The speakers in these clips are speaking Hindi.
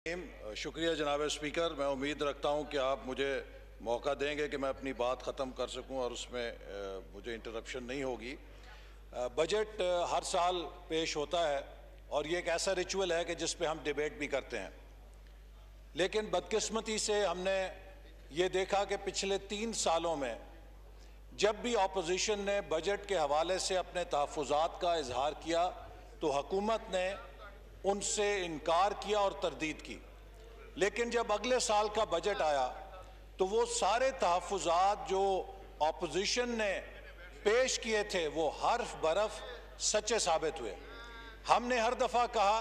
शुक्रिया जनाब स्पीकर। मैं उम्मीद रखता हूं कि आप मुझे मौका देंगे कि मैं अपनी बात ख़त्म कर सकूं और उसमें मुझे इंटरप्शन नहीं होगी। बजट हर साल पेश होता है और ये एक ऐसा रिचुअल है कि जिस पे हम डिबेट भी करते हैं, लेकिन बदकिस्मती से हमने ये देखा कि पिछले 3 सालों में जब भी अपोजिशन ने बजट के हवाले से अपने तहफ़्फ़ुज़ात का इजहार किया तो हुकूमत ने उनसे इनकार किया और तरदीद की। लेकिन जब अगले साल का बजट आया तो वो सारे तहफ़्फ़ुज़ात जो अपोजिशन ने पेश किए थे वो हर्फ बरफ सच्चे साबित हुए। हमने हर दफ़ा कहा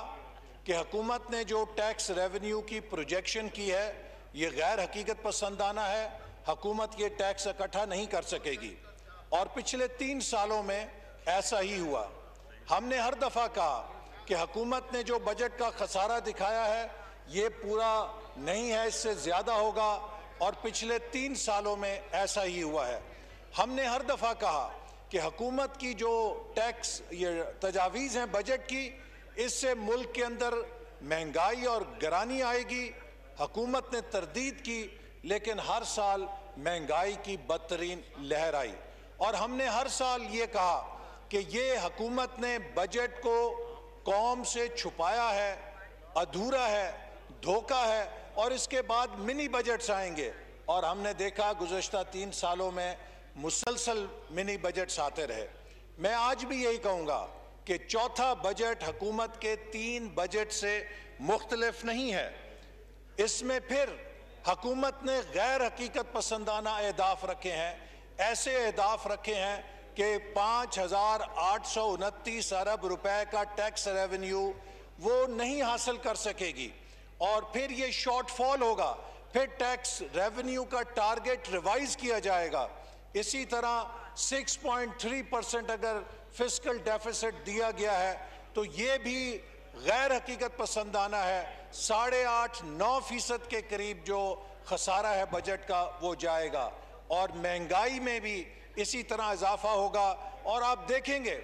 कि हुकूमत ने जो टैक्स रेवेन्यू की प्रोजेक्शन की है ये गैर हकीकत पसंदाना है, हुकूमत ये टैक्स इकट्ठा नहीं कर सकेगी, और पिछले 3 सालों में ऐसा ही हुआ। हमने हर दफ़ा कहा कि हुकूमत ने जो बजट का खसारा दिखाया है ये पूरा नहीं है, इससे ज़्यादा होगा, और पिछले 3 सालों में ऐसा ही हुआ है। हमने हर दफ़ा कहा कि हुकूमत की जो टैक्स ये तजावीज़ हैं बजट की, इससे मुल्क के अंदर महंगाई और गिरानी आएगी। हुकूमत ने तरदीद की, लेकिन हर साल महंगाई की बदतरीन लहर आई। और हमने हर साल ये कहा कि ये हुकूमत ने बजट को कौम से छुपाया है, अधूरा है, धोखा है, और इसके बाद मिनी बजट्स आएंगे। और हमने देखा गुज़श्ता 3 सालों में मुसलसल मिनी बजट्स आते रहे। मैं आज भी यही कहूँगा कि चौथा बजट हुकूमत के 3 बजट से मुख्तलिफ नहीं है। इसमें फिर हुकूमत ने गैर हकीकत पसंदाना अहदाफ रखे हैं, ऐसे अहदाफ रखे हैं कि 5,829 अरब रुपए का टैक्स रेवेन्यू वो नहीं हासिल कर सकेगी, और फिर ये शॉर्टफॉल होगा, फिर टैक्स रेवेन्यू का टारगेट रिवाइज किया जाएगा। इसी तरह 6.3% अगर फिस्कल डेफिसिट दिया गया है तो ये भी गैर हकीकत पसंदाना है। 8.5-9% के करीब जो खसारा है बजट का वो जाएगा, और महंगाई में भी इसी तरह इजाफा होगा। और आप देखेंगे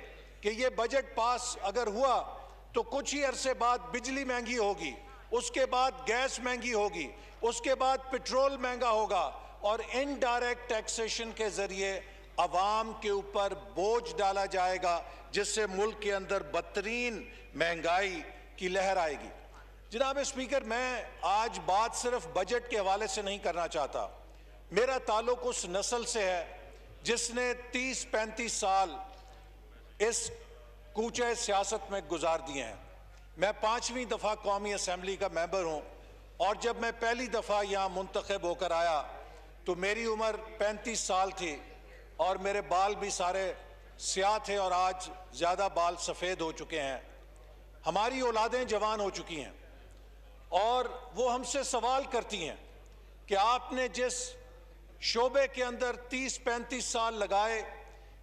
कि ये बजट पास अगर हुआ तो कुछ ही अरसे बाद बिजली महंगी होगी, उसके बाद गैस महंगी होगी, उसके बाद पेट्रोल महंगा होगा, और इनडायरेक्ट टैक्सेशन के जरिए अवाम के ऊपर बोझ डाला जाएगा, जिससे मुल्क के अंदर बदतरीन महंगाई की लहर आएगी। जनाब स्पीकर, मैं आज बात सिर्फ बजट के हवाले से नहीं करना चाहता। मेरा ताल्लुक उस नस्ल से है जिसने 30-35 साल इस कूचे सियासत में गुजार दिए हैं। मैं 5वीं दफ़ा कौमी असम्बली का मेंबर हूँ, और जब मैं पहली दफ़ा यहाँ मुंतखब होकर आया तो मेरी उम्र 35 साल थी और मेरे बाल भी सारे स्याह थे, और आज ज़्यादा बाल सफ़ेद हो चुके हैं। हमारी औलादें जवान हो चुकी हैं और वो हमसे सवाल करती हैं कि आपने जिस शोबे के अंदर 30-35 साल लगाए,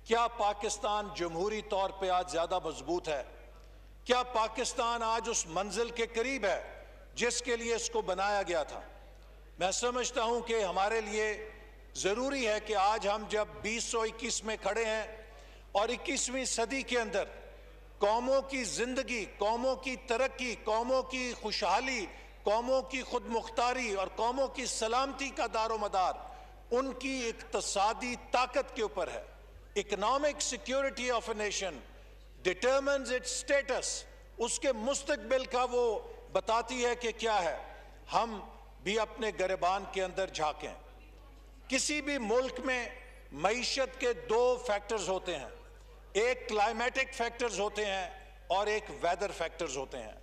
क्या पाकिस्तान जमहूरी तौर पे आज ज़्यादा मजबूत है? क्या पाकिस्तान आज उस मंजिल के करीब है जिसके लिए इसको बनाया गया था? मैं समझता हूँ कि हमारे लिए ज़रूरी है कि आज हम जब 2021 में खड़े हैं और 21वीं सदी के अंदर कौमों की ज़िंदगी, कौमों की तरक्की, कौमों की खुशहाली, कौमों की खुद मुख्तारी और कौमों की सलामती का दारोमदार उनकी इक्तसादी ताकत के ऊपर है। Economic security of a nation determines it's status, उसके मुस्तकबिल का वो बताती है कि क्या है। हम भी अपने गिरबान के अंदर झांकें। किसी भी मुल्क में मईशत के 2 फैक्टर्स होते हैं, एक क्लाइमेटिक फैक्टर्स होते हैं और एक वेदर फैक्टर्स होते हैं।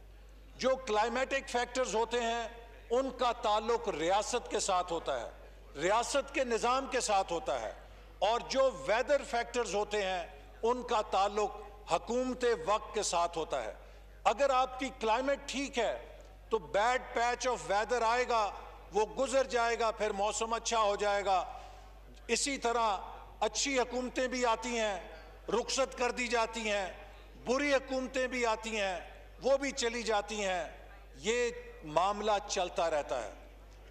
जो क्लाइमेटिक फैक्टर्स होते हैं उनका ताल्लुक रियासत के साथ होता है, रियासत के निज़ाम के साथ होता है, और जो वेदर फैक्टर्स होते हैं उनका ताल्लुक हुकूमत वक्त के साथ होता है। अगर आपकी क्लाइमेट ठीक है तो बैड पैच ऑफ वेदर आएगा, वो गुजर जाएगा, फिर मौसम अच्छा हो जाएगा। इसी तरह अच्छी हुकूमतें भी आती हैं, रुखसत कर दी जाती हैं, बुरी हुकूमतें भी आती हैं, वो भी चली जाती हैं। ये मामला चलता रहता है।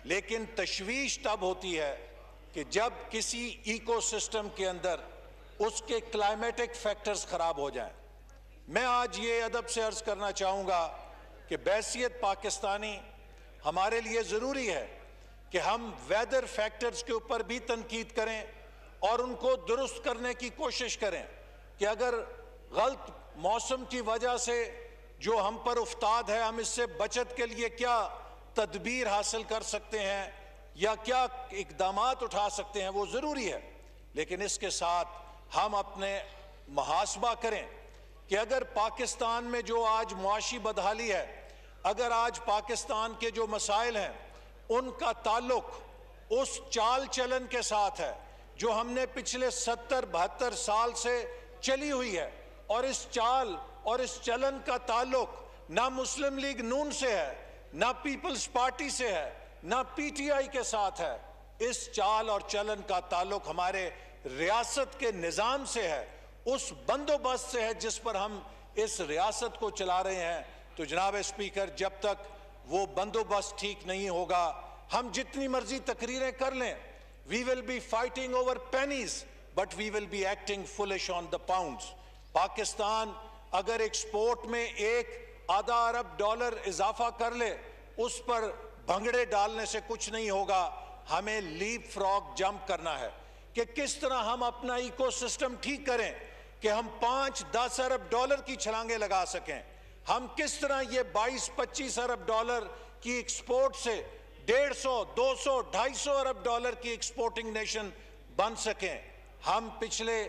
लेकिन तशवीश तब होती है कि जब किसी इकोसिस्टम के अंदर उसके क्लाइमेटिक फैक्टर्स खराब हो जाएं। मैं आज ये अदब से अर्ज करना चाहूँगा कि बैसियत पाकिस्तानी हमारे लिए ज़रूरी है कि हम वेदर फैक्टर्स के ऊपर भी तनकीद करें और उनको दुरुस्त करने की कोशिश करें कि अगर गलत मौसम की वजह से जो हम पर उफ्ताद है, हम इससे बचत के लिए क्या तदबीर हासिल कर सकते हैं या क्या इकदामात उठा सकते हैं, वो ज़रूरी है। लेकिन इसके साथ हम अपने मुहासबा करें कि अगर पाकिस्तान में जो आज मुआशी बदहाली है, अगर आज पाकिस्तान के जो मसाइल हैं उनका ताल्लुक उस चाल चलन के साथ है जो हमने पिछले 70-72 साल से चली हुई है, और इस चाल और इस चलन का ताल्लुक ना मुस्लिम लीग नून से है, ना पीपल्स पार्टी से है, ना पीटीआई के साथ है, इस चाल और चलन का ताल्लुक हमारे रियासत के निज़ाम से है, उस बंदोबस्त से है जिस पर हम इस रियासत को चला रहे हैं। तो जनाब स्पीकर, जब तक वो बंदोबस्त ठीक नहीं होगा, हम जितनी मर्जी तकरीरें कर लें, we will be fighting over pennies but we will be acting foolish on the pounds. Pakistan अगर एक्सपोर्ट में $1 अरब इजाफा कर ले, उस पर भंगड़े डालने से कुछ नहीं होगा। हमें लीप फ्रॉग जंप करना है कि किस तरह हम अपना इकोसिस्टम ठीक करें कि हम $5-10 अरब की छलांगे लगा सकें। हम किस तरह ये $22-25 अरब की एक्सपोर्ट से 150, 200, 250 अरब की एक्सपोर्टिंग नेशन बन सकें। हम पिछले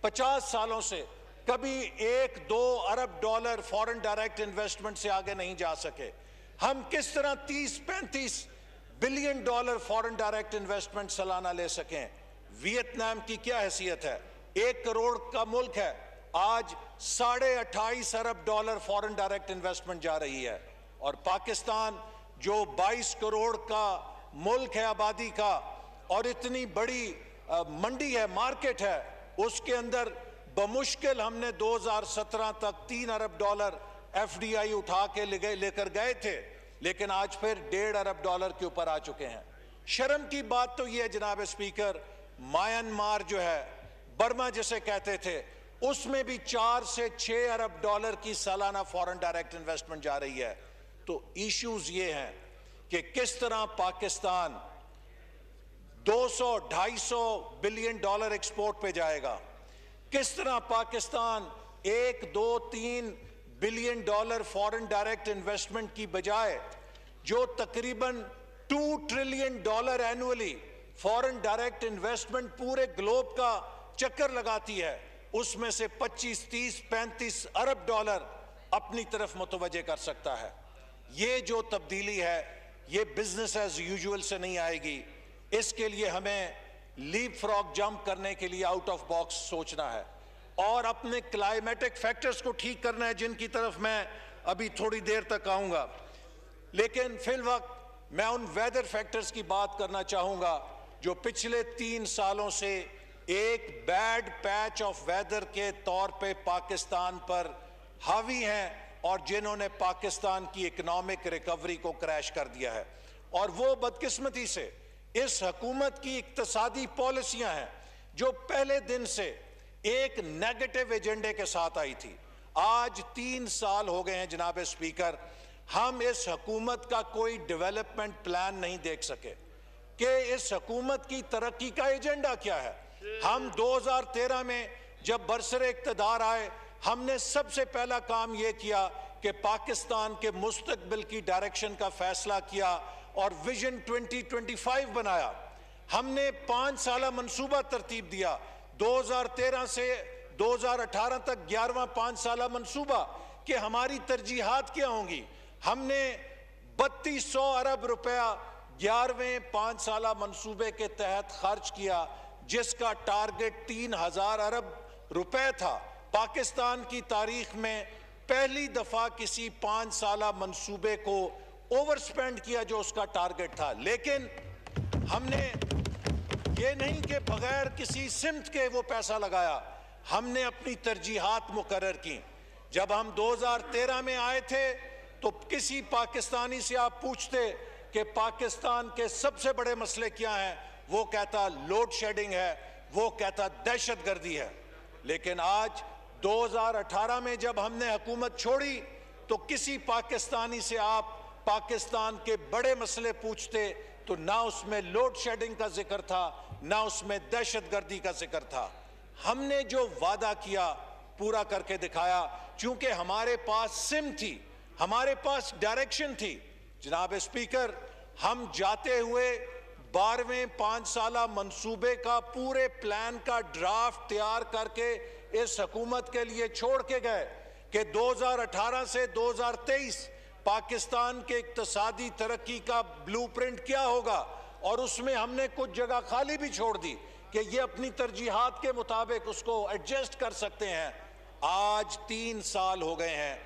50 सालों से कभी $1-2 अरब फॉरेन डायरेक्ट इन्वेस्टमेंट से आगे नहीं जा सके। हम किस तरह $30-35 बिलियन फॉरेन डायरेक्ट इन्वेस्टमेंट सालाना ले सकें। वियतनाम की क्या हैसियत है, 1 करोड़ का मुल्क है, आज $28.5 अरब फॉरेन डायरेक्ट इन्वेस्टमेंट जा रही है। और पाकिस्तान जो 22 करोड़ का मुल्क है आबादी का, और इतनी बड़ी मंडी है, मार्केट है, उसके अंदर बमुश्किल हमने 2017 तक $3 अरब FDI उठा के लेकर गए थे, लेकिन आज फिर $1.5 अरब के ऊपर आ चुके हैं। शर्म की बात तो यह है जनाब स्पीकर, म्यांमार जो है, बर्मा जिसे कहते थे, उसमें भी $4 से $6 अरब की सालाना फॉरेन डायरेक्ट इन्वेस्टमेंट जा रही है। तो इश्यूज ये हैं कि किस तरह पाकिस्तान 200-250 बिलियन एक्सपोर्ट पे जाएगा, किस तरह Pakistan 1-2-3 billion foreign direct investment की बजाय जो तकरीबन $2 trillion annually foreign direct investment पूरे ग्लोब का चक्कर लगाती है, उसमें से 25, 30, 35 अरब अपनी तरफ मुतवज्जे कर सकता है। ये जो तब्दीली है, ये बिजनेस एज यूजुअल से नहीं आएगी। इसके लिए हमें लीप फ्रॉग जंप करने के लिए आउट ऑफ बॉक्स सोचना है और अपने क्लाइमेटिक फैक्टर्स को ठीक करना है, जिनकी तरफ मैं अभी थोड़ी देर तक आऊंगा। लेकिन फिल वक्त मैं उन वेदर फैक्टर्स की बात करना चाहूंगा जो पिछले 3 सालों से एक बैड पैच ऑफ वेदर के तौर पे पाकिस्तान पर हावी हैं और जिन्होंने पाकिस्तान की इकोनॉमिक रिकवरी को क्रैश कर दिया है। और वो बदकिस्मती से इस हुकूमत की इक्तसादी पॉलिसियां हैं जो पहले दिन से एक नेगेटिव एजेंडे के साथ आई थी। आज 3 साल हो गए हैं जनाब स्पीकर, हम इस हुकूमत का कोई डेवलपमेंट प्लान नहीं देख सके कि इस हुकूमत की तरक्की का एजेंडा क्या है। हम 2013 में जब बरसरे इक़्तिदार आए, हमने सबसे पहला काम यह किया कि पाकिस्तान के मुस्तकबिल की डायरेक्शन का फैसला किया और विजन 2025 बनाया। हमने 5 साला मंसूबा तरतीब दिया, 2013 से 2018 तक 11वां 5 साला मंसूबा कि हमारी तरजीहात क्या होंगी। हमने 3200 अरब रुपया 11वें 5 साला मंसूबे के तहत खर्च किया, जिसका टारगेट 3000 अरब रुपए था। पाकिस्तान की तारीख में पहली दफा किसी 5 साला मंसूबे को ओवर स्पेंड किया जो उसका टारगेट था। लेकिन हमने ये नहीं कि बगैर किसी सिमत के वो पैसा लगाया, हमने अपनी तरजीहात मुकर्रर की। जब हम 2013 में आए थे तो किसी पाकिस्तानी से आप पूछते कि पाकिस्तान के सबसे बड़े मसले क्या हैं, वो कहता लोड शेडिंग है, वो कहता दहशतगर्दी है। लेकिन आज 2018 में जब हमने हुकूमत छोड़ी तो किसी पाकिस्तानी से आप पाकिस्तान के बड़े मसले पूछते तो ना उसमें लोड शेडिंग का जिक्र था, ना उसमें दहशतगर्दी का जिक्र था। हमने जो वादा किया पूरा करके दिखाया, क्योंकि हमारे पास सिम थी, हमारे पास डायरेक्शन थी। जनाब स्पीकर, हम जाते हुए 12वें 5 साला मंसूबे का पूरे प्लान का ड्राफ्ट तैयार करके इस हुकूमत के लिए छोड़ के गए कि 2018 से 2023 पाकिस्तान के इक्तिसादी तरक्की का ब्लूप्रिंट क्या होगा, और उसमें हमने कुछ जगह खाली भी छोड़ दी कि ये अपनी तरजीहात के मुताबिक उसको एडजस्ट कर सकते हैं। आज 3 साल हो गए हैं,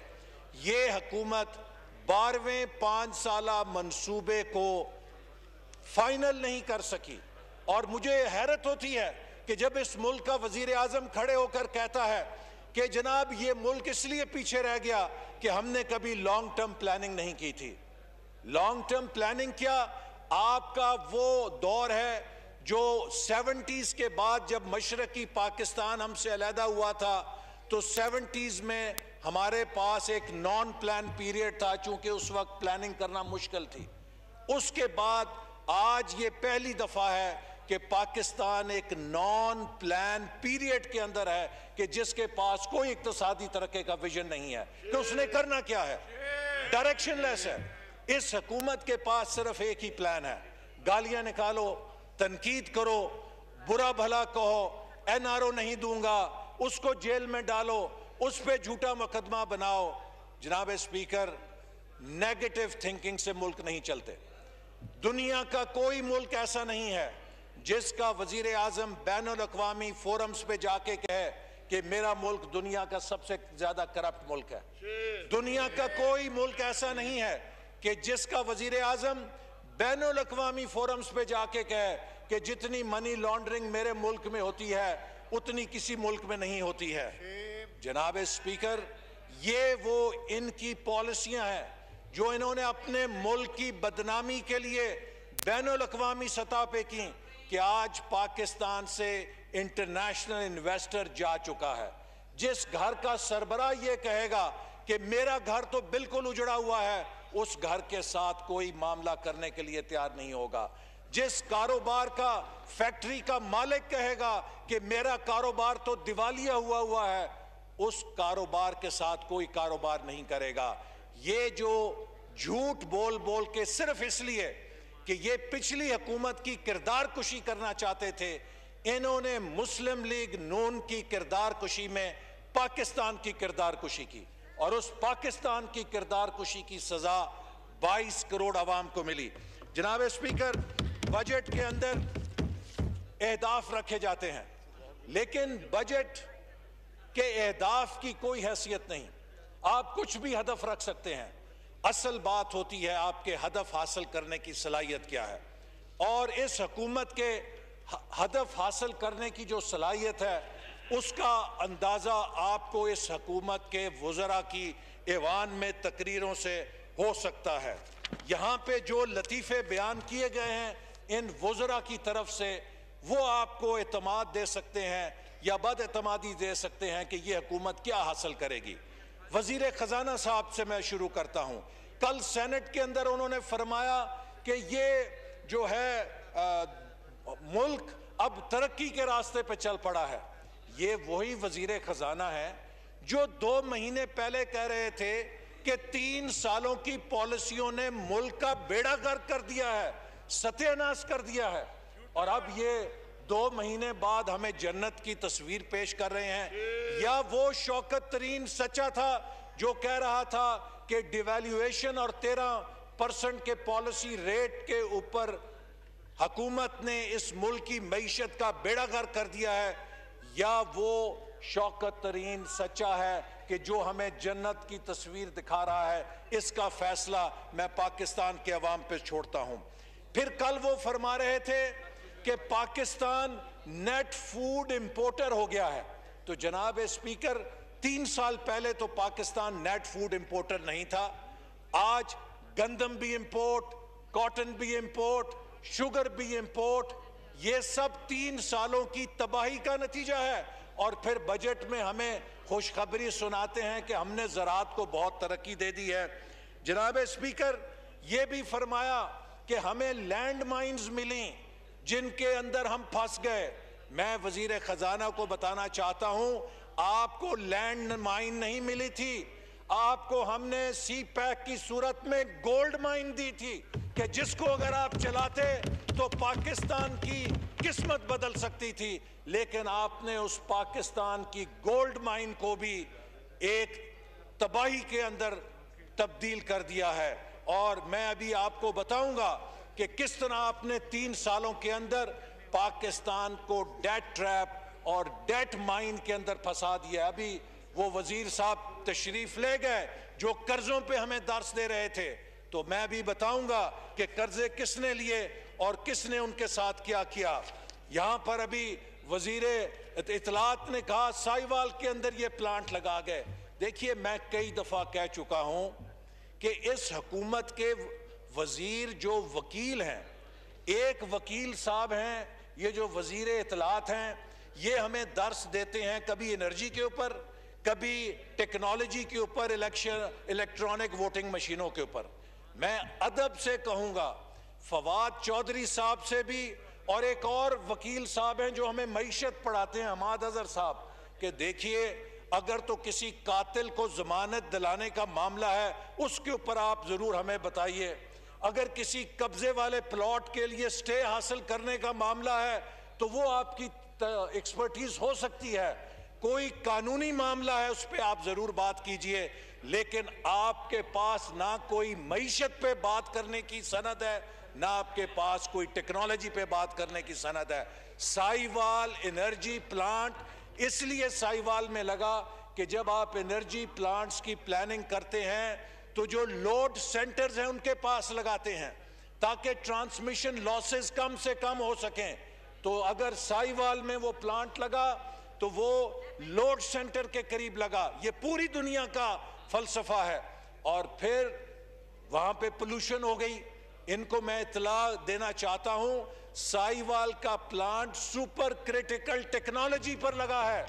ये हुकूमत 12वें 5 साला मंसूबे को फाइनल नहीं कर सकी। और मुझे हैरत होती है कि जब इस मुल्क का वजीर आजम खड़े होकर कहता है कि जनाब ये मुल्क इसलिए पीछे रह गया कि हमने कभी लॉन्ग टर्म प्लानिंग नहीं की थी। लॉन्ग टर्म प्लानिंग क्या? आपका वो दौर है जो 70s के बाद, जब मशरकी पाकिस्तान हमसे अलहदा हुआ था तो 70s में हमारे पास एक नॉन प्लान पीरियड था, चूंकि उस वक्त प्लानिंग करना मुश्किल थी। उसके बाद आज ये पहली दफा है कि पाकिस्तान एक नॉन प्लान पीरियड के अंदर है कि जिसके पास कोई इक्तिसादी तरक्की का विजन नहीं है कि उसने करना क्या है, डायरेक्शनलेस है। इस हुकूमत के पास सिर्फ एक ही प्लान है, गालियां निकालो, तनकीद करो, बुरा भला कहो, NRO नहीं दूंगा, उसको जेल में डालो, उस पे झूठा मुकदमा बनाओ। जनाब स्पीकर, नेगेटिव थिंकिंग से मुल्क नहीं चलते। दुनिया का कोई मुल्क ऐसा नहीं है जिसका वजीर आजम बैनुल अक़वामी फोरम्स पे जाके कहे कि मेरा मुल्क दुनिया का सबसे ज्यादा करप्ट मुल्क है। दुनिया का कोई मुल्क ऐसा नहीं है कि जिसका वजीर आजम बैनुल अक़वामी फोरम्स पे जाके कहे कि जितनी मनी लॉन्ड्रिंग मेरे मुल्क में होती है उतनी किसी मुल्क में नहीं होती है। जनाब स्पीकर, ये वो इनकी पॉलिसियां हैं जो इन्होंने अपने मुल्क की बदनामी के लिए बैनुल अक़वामी सतह पे की कि आज पाकिस्तान से इंटरनेशनल इन्वेस्टर जा चुका है। जिस घर का सरबराह ये कहेगा कि मेरा घर तो बिल्कुल उजड़ा हुआ है, उस घर के साथ कोई मामला करने के लिए तैयार नहीं होगा। जिस कारोबार का फैक्ट्री का मालिक कहेगा कि मेरा कारोबार तो दिवालिया हुआ है, उस कारोबार के साथ कोई कारोबार नहीं करेगा। ये जो झूठ बोल बोल के सिर्फ इसलिए कि ये पिछली हुकूमत की किरदार कुशी करना चाहते थे, इन्होंने मुस्लिम लीग नून की किरदार कुशी में पाकिस्तान की किरदार कुशी की, और उस पाकिस्तान की किरदार कुशी की सजा 22 करोड़ आवाम को मिली। जनाब स्पीकर, बजट के अंदर अहदाफ रखे जाते हैं, लेकिन बजट के अहदाफ की कोई हैसियत नहीं। आप कुछ भी हदफ रख सकते हैं, असल बात होती है आपके हदफ हासिल करने की सलाहियत क्या है। और इस हुकूमत के हदफ हासिल करने की जो सलाहियत है उसका अंदाज़ा आपको इस हुकूमत के वज़रा की ऐवान में तकरीरों से हो सकता है। यहाँ पे जो लतीफ़े बयान किए गए हैं इन वज़रा की तरफ से, वो आपको एतमाद दे सकते हैं या बदएतमादी दे सकते हैं कि ये हुकूमत क्या हासिल करेगी। वज़ीर ख़जाना साहब से मैं शुरू करता हूँ। कल सेनेट के अंदर उन्होंने फरमाया कि ये जो है मुल्क अब तरक्की के रास्ते पे चल पड़ा है। ये वही वज़ीर ख़जाना है जो 2 महीने पहले कह रहे थे कि 3 सालों की पॉलिसियों ने मुल्क का बेड़ा गर्क कर दिया है, सत्यानाश कर दिया है, और अब ये 2 महीने बाद हमें जन्नत की तस्वीर पेश कर रहे हैं। या वो शौकत तरीन सच्चा था जो कह रहा था कि डिवैल्यूएशन और 13% के पॉलिसी रेट के ऊपर हुकूमत ने इस मुल्क की मईशत का बेड़ा गर्क कर दिया है, या वो शौकत तरीन सच्चा है कि जो हमें जन्नत की तस्वीर दिखा रहा है। इसका फैसला मैं पाकिस्तान के अवाम पे छोड़ता हूं। फिर कल वो फरमा रहे थे कि पाकिस्तान नेट फूड इंपोर्टर हो गया है। तो जनाब स्पीकर, 3 साल पहले तो पाकिस्तान नेट फूड इंपोर्टर नहीं था। आज गंदम भी इंपोर्ट, कॉटन भी इंपोर्ट, शुगर भी इंपोर्ट, ये सब 3 सालों की तबाही का नतीजा है। और फिर बजट में हमें खुशखबरी सुनाते हैं कि हमने ज़राअत को बहुत तरक्की दे दी है। जनाब स्पीकर, ये भी फरमाया कि हमें लैंड माइन्स मिली जिनके अंदर हम फंस गए। मैं वजीर खजाना को बताना चाहता हूं, आपको लैंड माइन नहीं मिली थी, आपको हमने सी पैक की सूरत में गोल्ड माइन दी थी कि जिसको अगर आप चलाते तो पाकिस्तान की किस्मत बदल सकती थी। लेकिन आपने उस पाकिस्तान की गोल्ड माइन को भी एक तबाही के अंदर तब्दील कर दिया है। और मैं अभी आपको बताऊंगा कि किस तरह आपने 3 सालों के अंदर पाकिस्तान को डेट ट्रैप और डेट माइन के अंदर फंसा दिया। अभी वो वजीर साहब तशरीफ ले गए जो कर्जों पे हमें दर्स दे रहे थे, तो मैं भी बताऊंगा कि कर्जे किसने लिए और किसने उनके साथ क्या किया। यहां पर अभी वजीर इत्तलात ने कहा साहिवाल के अंदर ये प्लांट लगा गए। देखिए, मैं कई दफा कह चुका हूं कि इस हुकूमत के वजीर जो वकील हैं, एक वकील साहब हैं, ये जो वजीर इत्तलात हैं, ये हमें दर्स देते हैं कभी एनर्जी के ऊपर, कभी टेक्नोलॉजी के ऊपर, इलेक्ट्रॉनिक वोटिंग मशीनों के ऊपर। मैं अदब से कहूंगा फवाद चौधरी साहब से भी, और एक और वकील साहब हैं जो हमें मईशत पढ़ाते हैं, हमाद अजहर साहब, कि देखिए अगर तो किसी कातिल को जमानत दिलाने का मामला है उसके ऊपर आप जरूर हमें बताइए, अगर किसी कब्जे वाले प्लॉट के लिए स्टे हासिल करने का मामला है तो वो आपकी एक्सपर्टीज हो सकती है, कोई कानूनी मामला है उस पर आप जरूर बात कीजिए। लेकिन आपके पास ना कोई मईशत पे बात करने की सनद है, ना आपके पास कोई टेक्नोलॉजी पे बात करने की सनद है। साहिवाल एनर्जी प्लांट इसलिए साहिवाल में लगा कि जब आप एनर्जी प्लांट्स की प्लानिंग करते हैं तो जो लोड सेंटर्स हैं उनके पास लगाते हैं ताकि ट्रांसमिशन लॉसेस कम से कम हो सकें। तो अगर साहिवाल में वो प्लांट लगा तो वो लोड सेंटर के करीब लगा, ये पूरी दुनिया का फलसफा है। और फिर वहां पे पोल्यूशन हो गई। इनको मैं इत्तला देना चाहता हूं, साहिवाल का प्लांट सुपर क्रिटिकल टेक्नोलॉजी पर लगा है,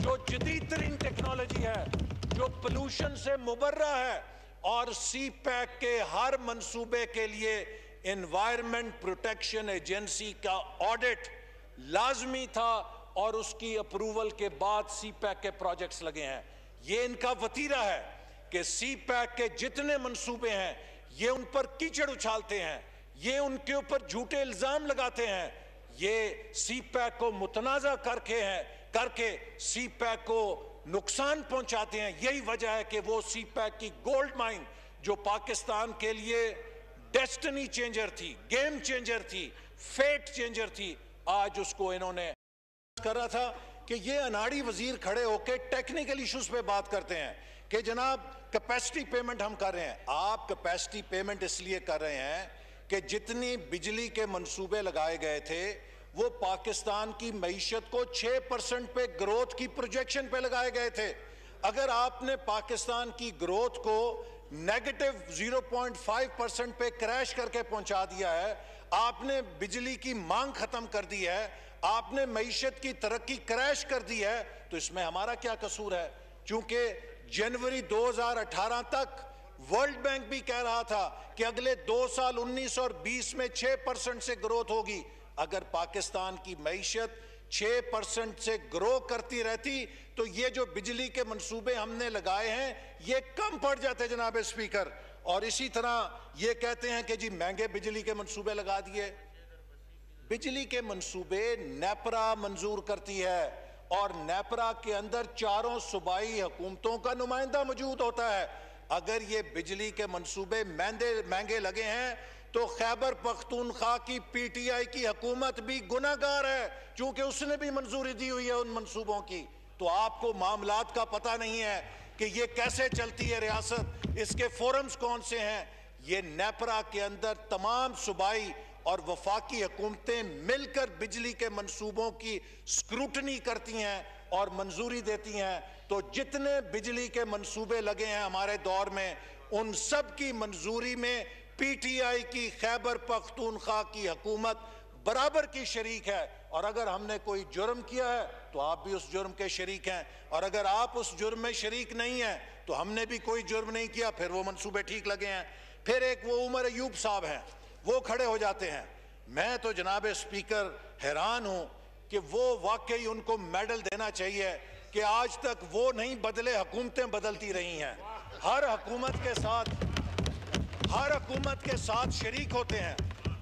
जो जदीद तरीन टेक्नोलॉजी है, जो पोल्यूशन से मुबर्रा है। और सी पैक के हर मंसूबे के लिए एनवायरमेंट प्रोटेक्शन एजेंसी का ऑडिट लाजमी था और उसकी अप्रूवल के बाद सी पैक के प्रोजेक्ट्स लगे हैं। ये इनका वतीरा है कि सी पैक के जितने मंसूबे हैं ये उन पर कीचड़ उछालते हैं, ये उनके ऊपर झूठे इल्जाम लगाते हैं, ये सी पैक को मुतनाज़ा करके सी पैक को नुकसान पहुंचाते हैं। यही वजह है कि वो सी पैक की गोल्ड माइन जो पाकिस्तान के लिए डेस्टिनी चेंजर थी, गेम चेंजर थी, फेट चेंजर थी, आज उसको इन्होंने कर रहा था कि ये अनाड़ी वजीर खड़े होकर टेक्निकल इश्यूज पे बात करते हैं कि जनाब कैपेसिटी पेमेंट हम कर रहे हैं। आप कैपेसिटी पेमेंट इसलिए कर रहे हैं कि जितनी बिजली के मंसूबे लगाए गए थे वो पाकिस्तान की मईशत को 6% पे ग्रोथ की प्रोजेक्शन पे लगाए गए थे। अगर आपने पाकिस्तान की ग्रोथ को नेगेटिव 0.5% पे क्रैश करके पहुंचा दिया है, आपने बिजली की मांग खत्म कर दी है, आपने मईशत की तरक्की क्रैश कर दी है, तो इसमें हमारा क्या कसूर है? चूंकि जनवरी 2018 तक वर्ल्ड बैंक भी कह रहा था कि अगले 2 साल 19 और 20 में 6% से ग्रोथ होगी। अगर पाकिस्तान की मईशत 6% से ग्रो करती रहती तो ये जो बिजली के मंसूबे हमने लगाए हैं ये कम पड़ जाते जनाब स्पीकर। और इसी तरह ये कहते हैं कि जी महंगे बिजली के मंसूबे लगा दिए। बिजली के मंसूबे नेपरा मंजूर करती है और नेपरा के अंदर 4 सूबाई हुकूमतों का नुमाइंदा मौजूद होता है। अगर ये बिजली के मंसूबे महंगे लगे हैं तो खैबर पख्तूनख्वा की पीटीआई की हुकूमत भी गुनाहगार है, क्योंकि उसने भी मंजूरी दी हुई है उन मंसूबों की। तो आपको मामलात का पता नहीं है कि ये कैसे चलती है रियासत, इसके फोरम्स कौन से हैं। ये नेपरा के अंदर तमाम सूबाई और वफाकी हुकूमतें मिलकर बिजली के मंसूबों की स्क्रूटनी करती हैं और मंजूरी देती हैं। तो जितने बिजली के मंसूबे लगे हैं हमारे दौर में, उन सब की मंजूरी में पीटीआई की खैबर पख्तूनख्वा की हुकूमत बराबर की शरीक है। और अगर हमने कोई जुर्म किया है तो आप भी उस जुर्म के शरीक हैं, और अगर आप उस जुर्म में शरीक नहीं हैं तो हमने भी कोई जुर्म नहीं किया, फिर वो मंसूबे ठीक लगे हैं। फिर एक वो उमर अयूब साहब हैं, वो खड़े हो जाते हैं। मैं तो जनाब स्पीकर हैरान हूं कि वो वाकई उनको मेडल देना चाहिए कि आज तक वो नहीं बदले, हुकूमतें बदलती रही हैं। हर हुकूमत के साथ शरीक होते हैं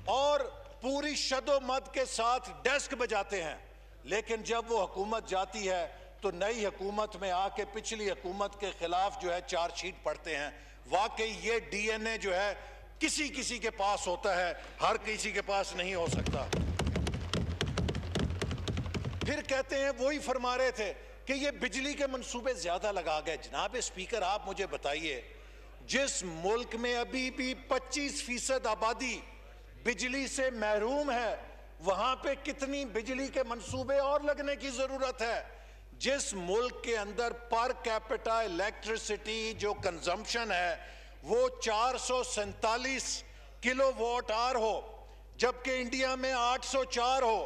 और पूरी शदोमद के साथ डेस्क बजाते हैं, लेकिन जब वो हुकूमत जाती है तो नई हुकूमत में आके पिछली हुकूमत के खिलाफ जो है चार्जशीट पढ़ते हैं। वाकई ये डीएनए जो है किसी किसी के पास होता है, हर किसी के पास नहीं हो सकता। फिर कहते हैं, वही फरमा रहे थे कि ये बिजली के मंसूबे ज्यादा लगा गए। जनाब स्पीकर, आप मुझे बताइए, जिस मुल्क में अभी भी 25% आबादी बिजली से महरूम है, वहां पे कितनी बिजली के मंसूबे और लगने की जरूरत है। जिस मुल्क के अंदर पर कैपिटा इलेक्ट्रिसिटी जो कंजम्पशन है वो 447 किलोवाट आवर हो, जबकि इंडिया में 804 हो,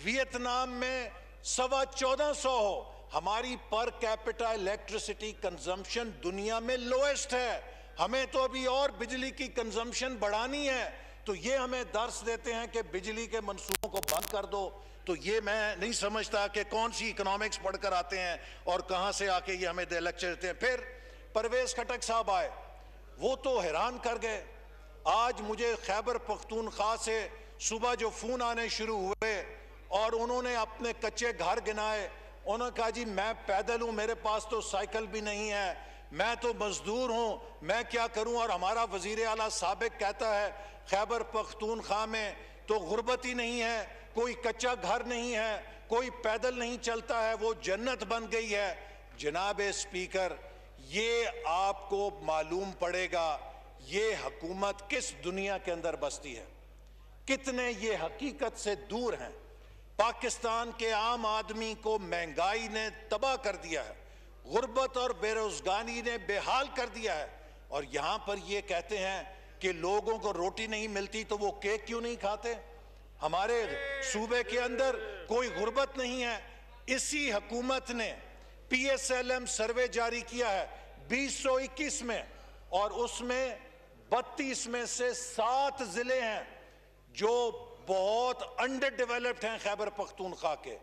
वियतनाम में 1450 हो। हमारी पर कैपिटा इलेक्ट्रिसिटी कंजम्पशन दुनिया में लोएस्ट है। हमें तो अभी और बिजली की कंजम्पशन बढ़ानी है, तो ये हमें दर्स देते हैं कि बिजली के मंसूबों को बंद कर दो। तो ये मैं नहीं समझता कि कौन सी इकोनॉमिक्स पढ़कर आते हैं और कहां से आके ये हमें लेक्चर देते हैं। फिर परवेज खटक साहब आए, वो तो हैरान कर गए। आज मुझे खैबर पख्तूनख्वा से सुबह जो फोन आने शुरू हुए और उन्होंने अपने कच्चे घर गिनाए, उन्होंने कहा जी मैं पैदल हूं, मेरे पास तो साइकिल भी नहीं है, मैं तो मजदूर हूं, मैं क्या करूं। और हमारा वजीर आला साबिक कहता है खैबर पख्तूनख्वा में तो गुर्बत ही नहीं है, कोई कच्चा घर नहीं है, कोई पैदल नहीं चलता है, वो जन्नत बन गई है। जनाब स्पीकर, ये आपको मालूम पड़ेगा ये हुकूमत किस दुनिया के अंदर बसती है, कितने ये हकीकत से दूर हैं। पाकिस्तान के आम आदमी को महंगाई ने तबाह कर दिया है, गुर्बत और बेरोजगारी ने बेहाल कर दिया है, और यहां पर ये कहते हैं कि लोगों को रोटी नहीं मिलती तो वो केक क्यों नहीं खाते। हमारे सूबे के अंदर कोई गुर्बत नहीं है। इसी हुकूमत ने PSLM सर्वे जारी किया है 2021 में, और उसमें 32 में से 7 जिले हैं जो बहुत अंडर डेवलप्ड हैं खैबर पख्तूनख्वा के।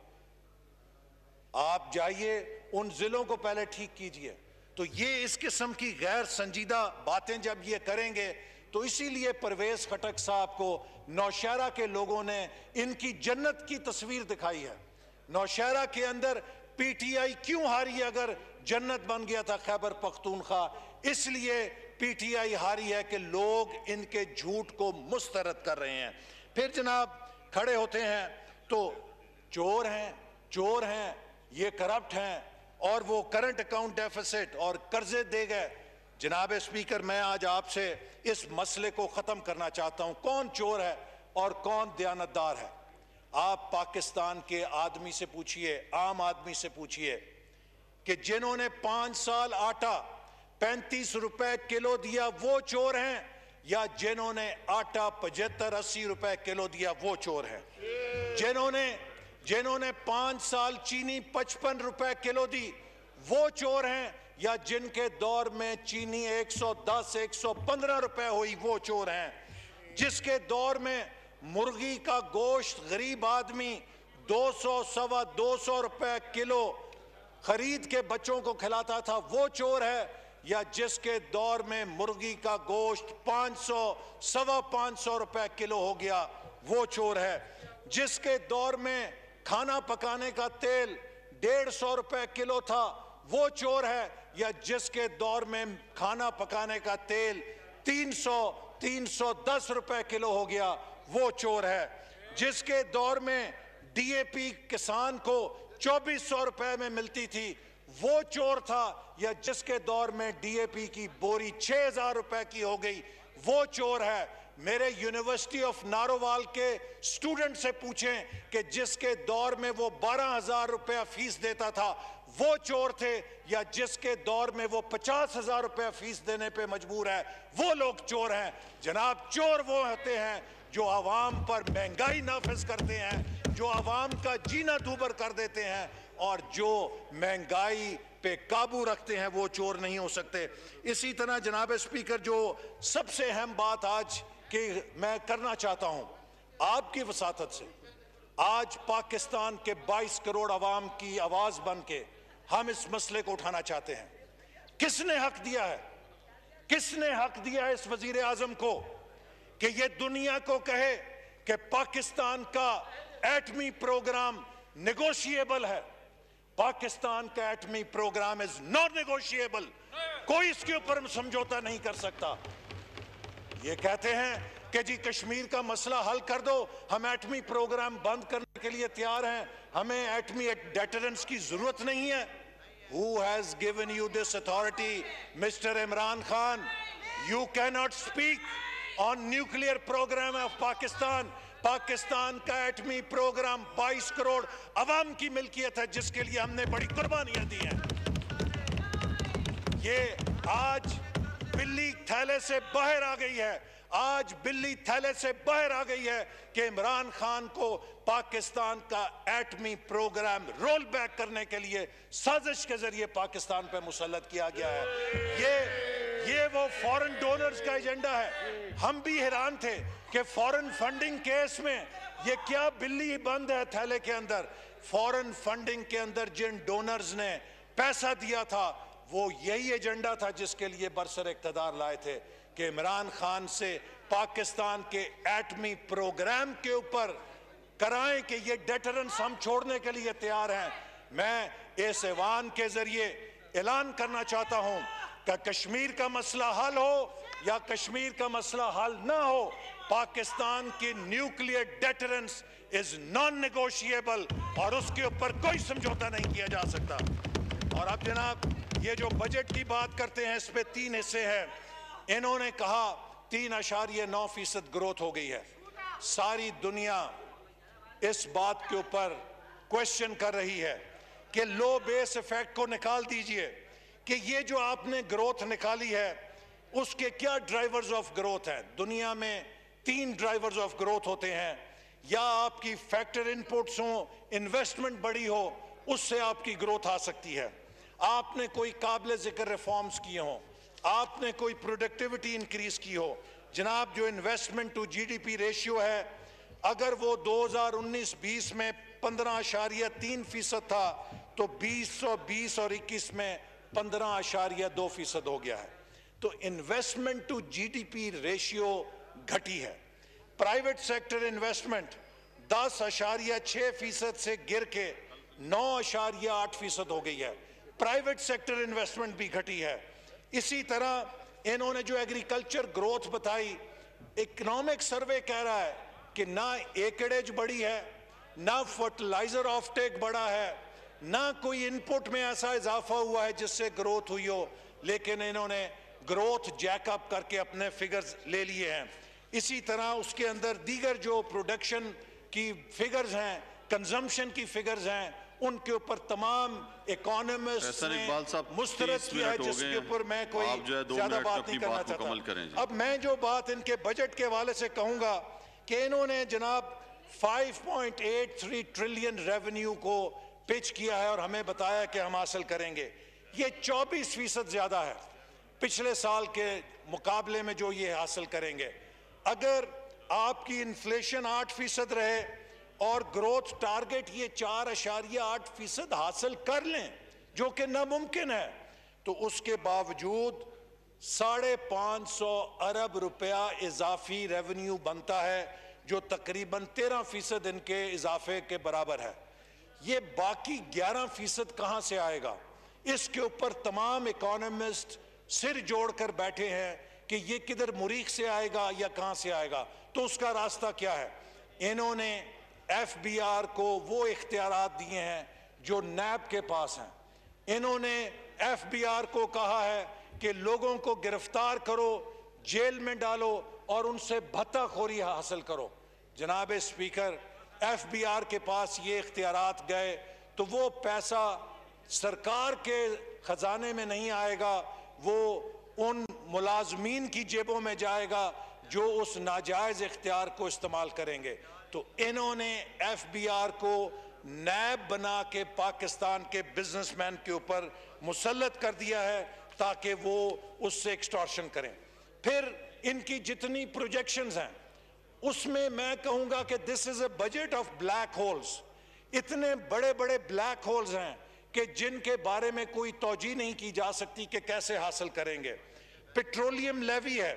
आप जाइए उन जिलों को पहले ठीक कीजिए। तो ये इस किस्म की गैर संजीदा बातें जब ये करेंगे, तो इसीलिए परवेज खटक साहब को नौशहरा के लोगों ने इनकी जन्नत की तस्वीर दिखाई है। नौशहरा के अंदर PTI क्यों हारी? अगर जन्नत बन गया था खैबर पख्तूनख्वा, इसलिए PTI हारी है कि लोग इनके झूठ को मुस्तरद कर रहे हैं। फिर जनाब खड़े होते हैं तो चोर हैं, ये करप्ट हैं, और वो करंट अकाउंट डेफिसिट और कर्जे दे गए। जनाब स्पीकर, मैं आज आपसे इस मसले को खत्म करना चाहता हूं, कौन चोर है और कौन दयानतदार है। आप पाकिस्तान के आदमी से पूछिए, आम आदमी से पूछिए कि जिन्होंने 5 साल आटा 35 रुपए किलो दिया वो चोर हैं, या जिन्होंने आटा 75-80 रुपए किलो दिया वो चोर हैं। जिन्होंने 5 साल चीनी 55 रुपए किलो दी वो चोर हैं, या जिनके दौर में चीनी 110-115 रुपए हुई वो चोर हैं। जिसके दौर में मुर्गी का गोश्त गरीब आदमी 200-225 रुपए किलो खरीद के बच्चों को खिलाता था वो चोर है, या जिसके दौर में मुर्गी का गोश्त 500-525 रुपए किलो हो गया वो चोर है। जिसके दौर में खाना पकाने का तेल 150 रुपए किलो था वो चोर है, या जिसके दौर में खाना पकाने का तेल 300-310 रुपए किलो हो गया वो चोर है। जिसके दौर में DAP किसान को 2400 रुपए में मिलती थी वो चोर था, या जिसके दौर में DAP की बोरी 6000 रुपए की हो गई वो चोर है। मेरे यूनिवर्सिटी ऑफ नारोवाल के स्टूडेंट से पूछें कि जिसके दौर में वो 12,000 रुपया फीस देता था वो चोर थे, या जिसके दौर में वो 50,000 रुपया फीस देने पे मजबूर है वो लोग चोर हैं। जनाब, चोर वो होते हैं जो आवाम पर महंगाई नाफिज करते हैं, जो आवाम का जीना दूभर कर देते हैं, और जो महंगाई पे काबू रखते हैं वो चोर नहीं हो सकते। इसी तरह जनाब स्पीकर, जो सबसे अहम बात आज की मैं करना चाहता हूं आपकी वसातत से, आज पाकिस्तान के 22 करोड़ अवाम की आवाज बन के हम इस मसले को उठाना चाहते हैं। किसने हक दिया है, किसने हक दिया है इस वजीर आजम को कि ये दुनिया को कहे कि पाकिस्तान का एटमी प्रोग्राम नेगोशिएबल है? पाकिस्तान का एटमी प्रोग्राम इज नॉट नेगोशिएबल, कोई इसके ऊपर समझौता नहीं कर सकता। ये कहते हैं कि जी कश्मीर का मसला हल कर दो, हम एटमी प्रोग्राम बंद करने के लिए तैयार हैं, हमें एटमी डेटरेंस की जरूरत नहीं है। Who has given you this authority, Mr. Imran Khan? You cannot speak on nuclear program of Pakistan. Pakistan का एटमी प्रोग्राम 22 करोड़ अवाम की मिल्कियत है, जिसके लिए हमने बड़ी कुर्बानियां दी हैं। ये आज बिल्ली थैले से बाहर आ गई है, आज बिल्ली थैले से बाहर आ गई है कि इमरान खान को पाकिस्तान का एटमी प्रोग्राम रोल बैक करने के लिए साजिश के जरिए पाकिस्तान पर मुसल्लत किया गया है। ये वो फॉरेन डोनर्स का एजेंडा है। हम भी हैरान थे कि फॉरेन फंडिंग केस में ये क्या बिल्ली बंद है थैले के अंदर। फॉरेन फंडिंग के अंदर जिन डोनर्स ने पैसा दिया था वो यही एजेंडा था जिसके लिए बरसर इक़्तिदार लाए थे कि इमरान खान से पाकिस्तान के एटमी प्रोग्राम के ऊपर कराएं कि ये डेटरेंस हम छोड़ने के लिए तैयार हैं। मैं इस ऐवान के जरिए ऐलान करना चाहता हूं कि कश्मीर का मसला हल हो या कश्मीर का मसला हल ना हो, पाकिस्तान की nuclear deterrence is non negotiable और उसके ऊपर कोई समझौता नहीं किया जा सकता। और अब जनाब, ये जो बजट की बात करते हैं, इस पे 3 हिस्से हैं। इन्होंने कहा 3.9% ग्रोथ हो गई है। सारी दुनिया इस बात के ऊपर क्वेश्चन कर रही है कि लो बेस इफेक्ट को निकाल दीजिए कि ये जो आपने ग्रोथ निकाली है उसके क्या ड्राइवर्स ऑफ ग्रोथ हैं। दुनिया में 3 ड्राइवर्स ऑफ ग्रोथ होते हैं, या आपकी फैक्टर इनपुट्स हो, इन्वेस्टमेंट बड़ी हो, उससे आपकी ग्रोथ आ सकती है। आपने कोई काबिल जिक्र रिफॉर्म्स किए हो, आपने कोई प्रोडक्टिविटी इंक्रीज की हो। जनाब, जो इन्वेस्टमेंट टू जीडीपी रेशियो है, अगर वो 2019-20 में 15.3% था तो 2020 और 21 में 15.2% हो गया है। तो इन्वेस्टमेंट टू जीडीपी रेशियो घटी है। प्राइवेट सेक्टर इन्वेस्टमेंट 10.6% से गिर के 9.8% हो गई है। प्राइवेट सेक्टर इन्वेस्टमेंट भी घटी है। इसी तरह इन्होंने जो एग्रीकल्चर ग्रोथ बताई, इकोनॉमिक सर्वे कह रहा है कि ना एकड़ेज बढ़ी है, ना फर्टिलाइजर ऑफटेक बढ़ा है, ना कोई इनपुट में ऐसा इजाफा हुआ है जिससे ग्रोथ हुई हो, लेकिन इन्होंने ग्रोथ जैकअप करके अपने फिगर्स ले लिए हैं। इसी तरह उसके अंदर दीगर जो प्रोडक्शन की फिगर्स हैं, कंजम्पशन की फिगर्स हैं, उनके ऊपर तमाम इकोनॉमिस्ट ने मुस्तरद किया है, जिसके ऊपर मैं कोई ज्यादा बात नहीं करना चाहता। अब मैं जो बात इनके बजट के हवाले से कहूंगा कि इन्होंने जनाब 5.83 ट्रिलियन रेवेन्यू को पिच किया है और हमें बताया कि हम हासिल करेंगे। ये 24% ज्यादा है पिछले साल के मुकाबले में जो ये हासिल करेंगे। अगर आपकी इन्फ्लेशन 8% रहे और ग्रोथ टारगेट ये 4.8% हासिल कर लें, जो कि नामुमकिन है, तो उसके बावजूद 550 अरब रुपया इजाफी रेवेन्यू बनता है, जो तकरीबन 13% इनके इजाफे के बराबर है। ये बाकी 11% कहां से आएगा? इसके ऊपर तमाम इकोनॉमिस्ट सिर जोड़कर बैठे हैं कि ये किधर मुरीख से आएगा या कहां से आएगा। तो उसका रास्ता क्या है? इन्होंने एफबीआर को वो इख्तियारात दिए हैं जो नैब के पास हैं। इन्होंने एफबीआर को कहा है कि लोगों को गिरफ्तार करो, जेल में डालो और उनसे भत्ताखोरी हासिल करो। जनाब स्पीकर, एफबीआर के पास ये इख्तियारात गए तो वो पैसा सरकार के खजाने में नहीं आएगा, वो उन मुलाजमीन की जेबों में जाएगा जो उस नाजायज इख्तियार को इस्तेमाल करेंगे। तो इन्होंने एफबीआर को नैब बना के पाकिस्तान के बिजनेसमैन के ऊपर मुसल्लत कर दिया है ताकि वो उससे एक्सटॉर्शन करें। फिर इनकी जितनी प्रोजेक्शंस हैं उसमें मैं कहूंगा कि this is a budget of black holes. इतने बड़े बड़े ब्लैक होल्स हैं कि जिनके बारे में कोई तौजी नहीं की जा सकती कि कैसे हासिल करेंगे। पेट्रोलियम लेवी है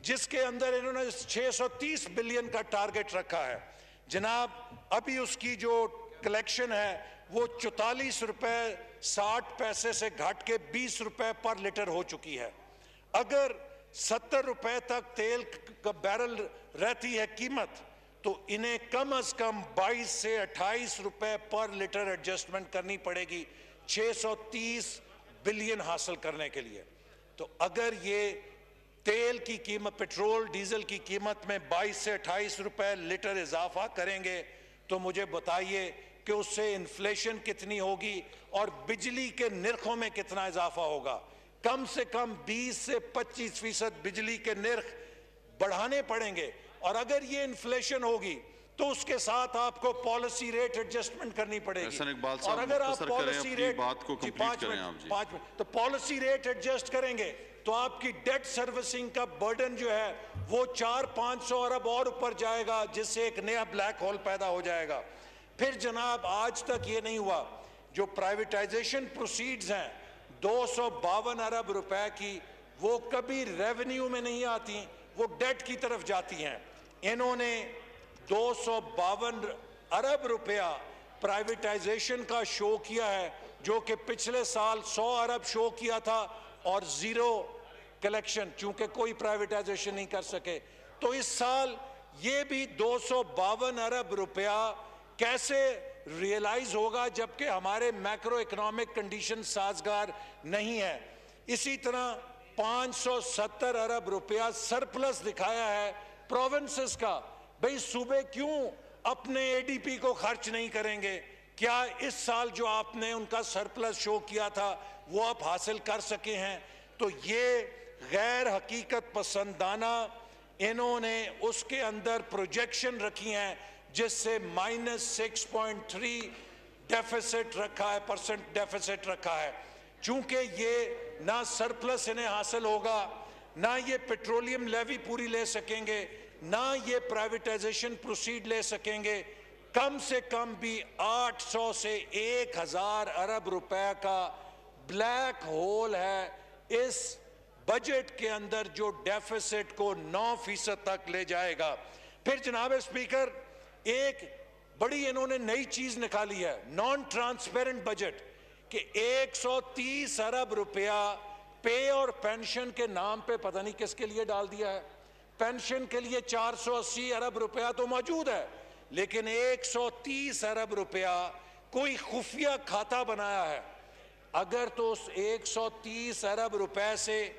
जिसके अंदर इन्होंने 630 बिलियन का टारगेट रखा है। जनाब अभी उसकी जो कलेक्शन है वो 44 रुपए 60 पैसे से घट के 20 रुपए पर लीटर हो चुकी है। अगर 70 रुपए तक तेल का बैरल रहती है कीमत तो इन्हें कम से कम 22 से 28 रुपए पर लीटर एडजस्टमेंट करनी पड़ेगी 630 बिलियन हासिल करने के लिए। तो अगर ये तेल की कीमत, पेट्रोल डीजल की कीमत में 22 से 28 रुपए लीटर इजाफा करेंगे तो मुझे बताइए कि उससे इन्फ्लेशन कितनी होगी और बिजली के निर्खों में कितना इजाफा होगा। कम से कम 20 से 25% बिजली के निर्ख बढ़ाने पड़ेंगे और अगर ये इन्फ्लेशन होगी तो उसके साथ आपको पॉलिसी रेट एडजस्टमेंट करनी पड़ेगी। और अगर आप पॉलिसी रेट बात को कंप्लीट करें आप जी। 5 मिनट तो पॉलिसी रेट एडजस्ट करेंगे तो आपकी डेट सर्विसिंग का बर्डन जो है वो 400-500 अरब और ऊपर जाएगा जिससे एक नया ब्लैक होल पैदा हो जाएगा। फिर जनाब आज तक ये नहीं हुआ, जो प्राइवेटाइजेशन प्रोसीड्स हैं 252 अरब रुपए की वो कभी रेवेन्यू में नहीं आती, वो डेट की तरफ जाती हैं। इन्होंने 252 अरब रुपया प्राइवेटाइजेशन का शो किया है जो कि पिछले साल 100 अरब शो किया था और जीरो कलेक्शन, चूंकि कोई प्राइवेटाइजेशन नहीं कर सके। तो इस साल ये भी 252 अरब रुपया कैसे रियलाइज होगा जबकि हमारे मैक्रो इकोनॉमिक कंडीशन साजगार नहीं है। इसी तरह 570 अरब रुपया सरप्लस दिखाया है प्रोविंसेस का। भाई सूबे क्यों अपने एडीपी को खर्च नहीं करेंगे? क्या इस साल जो आपने उनका सरप्लस शो किया था वो आप हासिल कर सके हैं? तो ये गैर हकीकत पसंदाना इन्होंने उसके अंदर प्रोजेक्शन रखी हैं जिससे -6.3 डेफिसिट रखा है, परसेंट डेफिसिट रखा है। चूंकि ये ना सरप्लस इन्हें हासिल होगा, ना ये पेट्रोलियम लेवी पूरी ले सकेंगे, ना ये प्राइवेटाइजेशन प्रोसीड ले सकेंगे, कम से कम भी 800 से 1000 अरब रुपए का ब्लैक होल है इस बजट के अंदर जो डेफिसिट को 9% तक ले जाएगा। फिर जनाब स्पीकर एक बड़ी इन्होंने नई चीज निकाली है, नॉन ट्रांसपेरेंट बजट, कि 130 अरब रुपया पे और पेंशन के नाम पे पता नहीं किसके लिए डाल दिया है। पेंशन के लिए 480 अरब रुपया तो मौजूद है, लेकिन 130 अरब रुपया कोई खुफिया खाता बनाया है। अगर तो उस 130 अरब रुपए से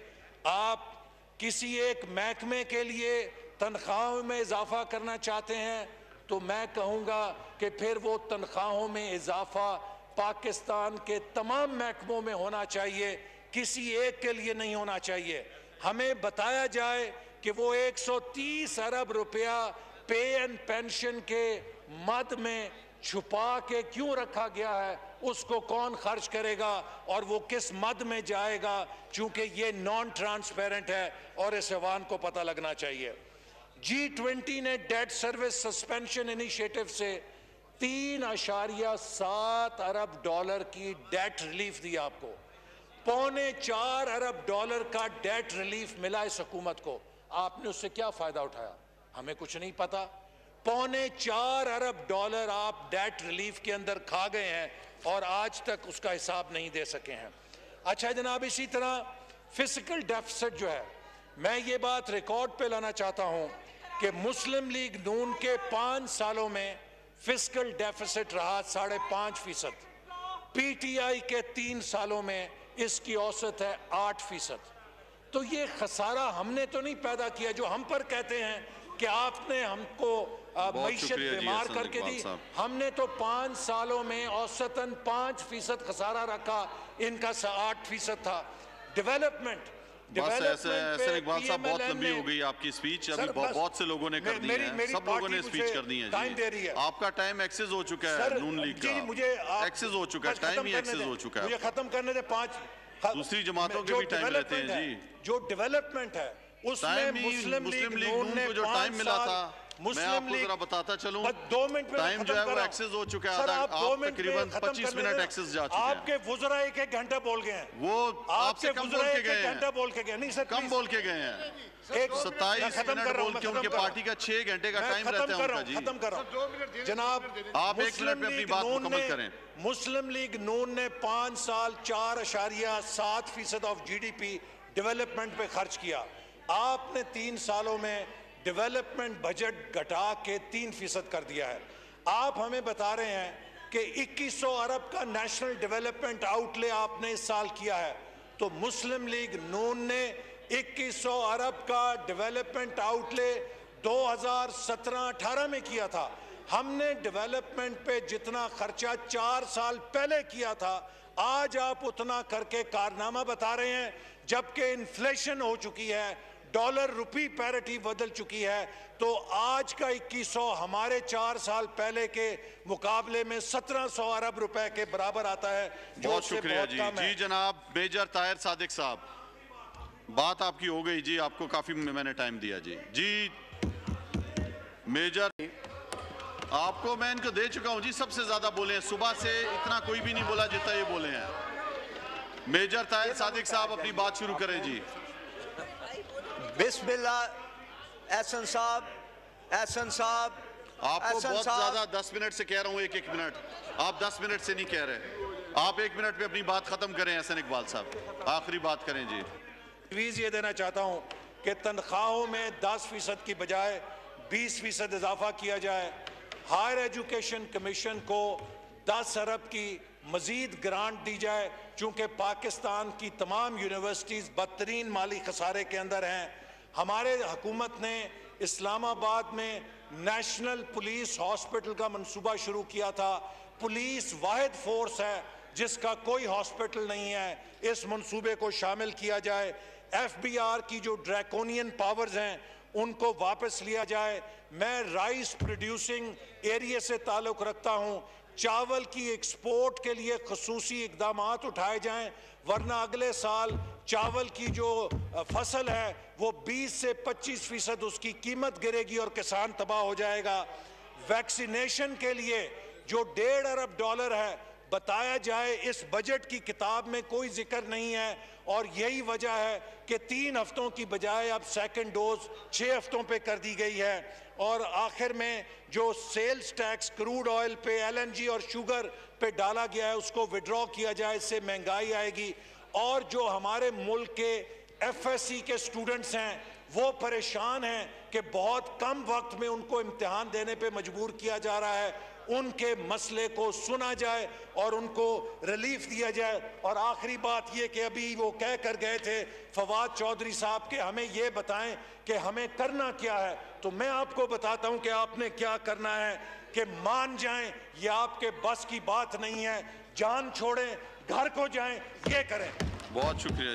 आप किसी एक महकमे के लिए तनख्वाहों में इजाफा करना चाहते हैं तो मैं कहूँगा कि फिर वो तनख्वाहों में इजाफा पाकिस्तान के तमाम महकमों में होना चाहिए, किसी एक के लिए नहीं होना चाहिए। हमें बताया जाए कि वो 130 अरब रुपया पे एंड पेंशन के मद में छुपा के क्यों रखा गया है, उसको कौन खर्च करेगा और वो किस मद में जाएगा, चूंकि ये नॉन ट्रांसपेरेंट है और इस अवाम को पता लगना चाहिए। G20 ने डेट सर्विस सस्पेंशन इनिशिएटिव से 3.7 अरब डॉलर की डेट रिलीफ दी आपको। 3.25 अरब डॉलर का डेट रिलीफ मिला इस हुकूमत को। आपने उससे क्या फायदा उठाया? हमें कुछ नहीं पता। 3.25 अरब डॉलर आप डेट रिलीफ के अंदर खा गए हैं और आज तक उसका हिसाब नहीं दे सके हैं। अच्छा जनाब, इसी तरह फिजिकल डेफिसिट जो है, मैं ये बात रिकॉर्ड पे लाना चाहता हूं कि मुस्लिम लीग नून के 5 सालों में फिजिकल डेफिसिट रहा 5.5%, पीटीआई के 3 सालों में इसकी औसत है 8%। तो ये खसारा हमने तो नहीं पैदा किया जो हम पर कहते हैं कि आपने हमको मईशत बीमार करके दी। हमने तो 5 सालों में औसतन 5% खसारा रखा, इनका 8% था। डेवलपमेंट, बस ऐसे इकबाल साहब, बहुत लंबी हो गई आपकी स्पीच। अभी बहुत से लोगों ने कर दी है, सब लोगों ने स्पीच कर दी है जी। आपका टाइम एक्सेस हो चुका है नून लीग का, मुझे एक्सेस हो चुका है, टाइम ही एक्सेस हो चुका है। मुझे खत्म करने दे। 5 दूसरी जमातों के भी टाइम रहते हैं जी। जो डेवलपमेंट है उसमें मुस्लिम लीग नून को जो टाइम मिला था, मैं आपको जरा बताता चलूं, 2 मिनट में टाइम जो है वो एक्सेस हो चुका है। आप तकरीबन 25 मिनट एक्सेस जा चुके हैं। आपके वुज़रा 1-1 घंटा बोल गए हैं। वो आपसे कम बोल के गए हैं, घंटा बोल के गए नहीं सर, कम बोल के गए हैं। 27 मिनट बोल के उनके पार्टी का 6 घंटे का टाइम रहता है उनका जी। खत्म कर रहा हूं जनाब, आप 1 मिनट में अपनी बात मुकम्मल करें। मुस्लिम लीग नून ने 5 साल 4.7% ऑफ GDP डेवलपमेंट पे खर्च किया। आपने 3 सालों में डेवलपमेंट बजट घटा के 3% कर दिया है। आप हमें बता रहे हैं कि 2100 अरब का नेशनल डेवलपमेंट आउटले आपने इस साल किया है, तो मुस्लिम लीग नून ने 2100 अरब का डेवलपमेंट आउटले 2017-18 में किया था। हमने डेवलपमेंट पे जितना खर्चा 4 साल पहले किया था, आज आप उतना करके कारनामा बता रहे हैं, जबकि इन्फ्लेशन हो चुकी है, डॉलर रुपी पैरिटी बदल चुकी है। तो आज का 2100 हमारे 4 साल पहले के मुकाबले में 1700 अरब रुपए के बराबर आता है। बहुत शुक्रिया जी। जी जनाब मेजर ताहिर सादिक साहब, बात आपकी हो गई जी, आपको काफी मैंने टाइम दिया जी। जी मेजर, आपको मैं इनको दे चुका हूं जी, सबसे ज्यादा बोले हैं सुबह से, इतना कोई भी नहीं बोला जितना ये बोले हैं। मेजर ताहिर सादिक साहब अपनी बात शुरू करें जी। बिस्मिल्लाह। एहसन साहब, आपको बहुत ज्यादा 10 मिनट से कह रहा हूं, 1-1 मिनट, आप 10 मिनट से नहीं कह रहे। आप 1 मिनट में अपनी बात खत्म करें। एहसन इकबाल साहब आखिरी बात करें जी। तजवीज़ ये देना चाहता हूं कि तनख्वाहों में 10% की बजाय 20% इजाफा किया जाए। हायर एजुकेशन कमीशन को 10 अरब की मजीद ग्रांट दी जाए, चूँकि पाकिस्तान की तमाम यूनिवर्सिटीज़ बदतरीन माली खसारे के अंदर हैं। हमारे हुकूमत ने इस्लामाबाद में नेशनल पुलिस हॉस्पिटल का मंसूबा शुरू किया था। पुलिस वाहिद फोर्स है जिसका कोई हॉस्पिटल नहीं है, इस मंसूबे को शामिल किया जाए। FBR की जो ड्रैकोनियन पावर्स हैं उनको वापस लिया जाए। मैं राइस प्रोड्यूसिंग एरिया से ताल्लुक़ रखता हूँ, चावल की एक्सपोर्ट के लिए खसूसी इक़दामात उठाए जाएं, वरना अगले साल चावल की जो फसल है वो 20 से 25% उसकी कीमत गिरेगी और किसान तबाह हो जाएगा। वैक्सीनेशन के लिए जो $1.5 अरब है बताया जाए, इस बजट की किताब में कोई जिक्र नहीं है, और यही वजह है कि 3 हफ्तों की बजाय अब सेकंड डोज 6 हफ्तों पे कर दी गई है। और आखिर में जो सेल्स टैक्स क्रूड ऑयल पे, LNG और शुगर पे डाला गया है उसको विड्रॉ किया जाए, इससे महंगाई आएगी। और जो हमारे मुल्क के FSC के स्टूडेंट्स हैं वो परेशान हैं कि बहुत कम वक्त में उनको इम्तिहान देने पे मजबूर किया जा रहा है, उनके मसले को सुना जाए और उनको रिलीफ दिया जाए। और आखिरी बात ये कि अभी वो कह कर गए थे फवाद चौधरी साहब के हमें ये बताएं कि हमें करना क्या है, तो मैं आपको बताता हूं कि आपने क्या करना है कि मान जाएं, ये आपके बस की बात नहीं है, जान छोड़ें, घर को जाएं, ये करें। बहुत शुक्रिया।